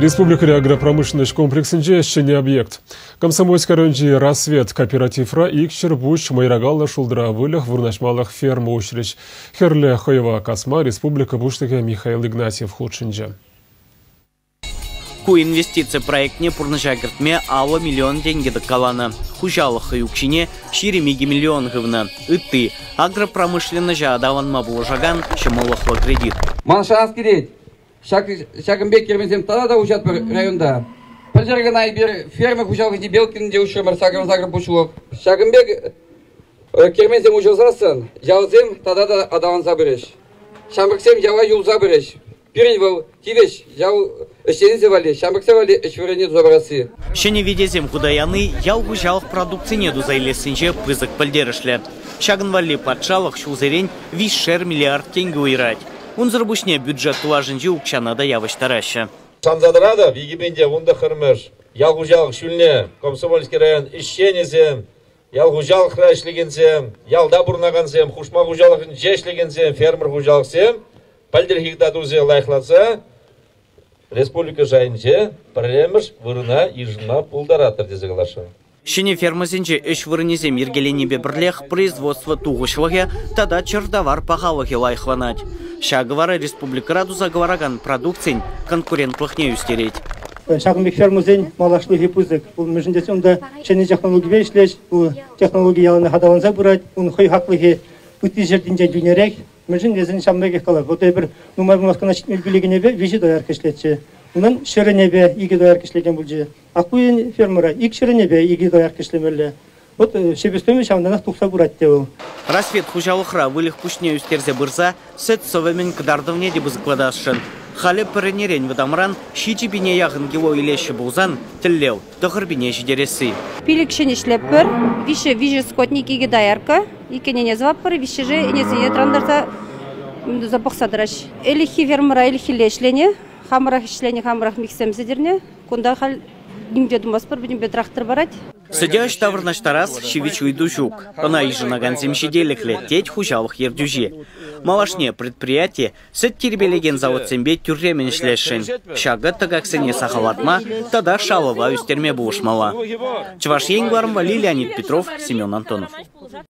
Республика агропромышленность комплексінде шене объект. Комсомольский районжи рассвет кооперативра икшер буш майрагала шулдыра вылях вырнашмалых ферма учрич. Херле Хоева Касма Республика буштыге Михаил Игнатьев худшинже. Ку инвестиция проектне пурнажагертме ало миллион деньги докалана. Хужалых и укчине ширемиги миллион гывна. Ты агропромышленно жадаван мабулажаган шамолохло кредит. Маншанс кредит. Шагымбек кермесем тада да учат районда. Пальжерген айбер ферма хужалых не белкин де ушемар саграм пушулок. Шагымбек кермесем ужылсасын, жалзем тада да адаван забыреш. Шамбыксем жава юл забыреш. Перенвал тивеш ял эшензе вали, шамбыксе вали эшверене забрасы. Шене видезем худаяны ял хужалых продукции неду зайлесинче пызык пальдерышле. Шагын вали патшалых шулзерень вишер миллиард тенге уйрать. Унзырбушне бюджет туажынжи укчанада явыштараща. Шамзадрада вигибенде унда хырмыш. Ялгужалык шүлне, Комсомольский район ишченезем, ялгужалык рашлегенсем, ялда бурнагансем, хушма гужалык жешлегенсем, фермер гужалыксем, пальдерхигдадузе лайхлатса, республика жайынче премеш вырына ижына пулдаратыр дезеглаша. Шене фермазенче эш вырнезем ергеленебе бірлех производство туғышлығы тада чердавар пағалығы лайхванать. Шагывара республика раду заговораган продукцин конкурентлық не үстереть. Шагымбек фермазен малашлығы пузык. Бұл межіндесі онда шене технология ишлеш, бұл технологияланы хадаванза бұрать, он хой хақлығы бұтты жердінже дүнерек, межіндесін шамбеге қалап. Отай бір нумай бұмасқана шетмел білігіне бе вежі дояр кішлетші. Унан шеренебе иги дояр кишлеген булжи. Акуен фермера ик шеренебе иги дояр кишлемелле. Вот шебестөмө шамданах тухса буратте ол. Рассвет хужалыхра вылих пушне үстерзе бырза, сөт совемен кыдардывне де бызыкладашын. Халі пірінерен выдамран, шичи бине яғын гило илеші бұлзан, тіллеу, тұғыр бине жидересі. Пилікшен ішлеппір, виші скотник иги доярка, икенене зваппыр, виші же инесе етрандарса запықсадыраш. Элихи фермера элихи лешлене, хамрах işlerini хамрах миксемседерне, кунда хал нимде думаспыр, будем трактор барать. Сидяш таврнаш тарас шивич уйду жук. Она ижынаган земшеделекле теть хужалых ердюжи. Малашне предприятие сет тербелеген завод сембе тюрремен ишлешен. Шага тагаксене сахалатма, тада шалова үстерме буушмала. Чваш енгварм вали Леонид Петров, Семен Антонов.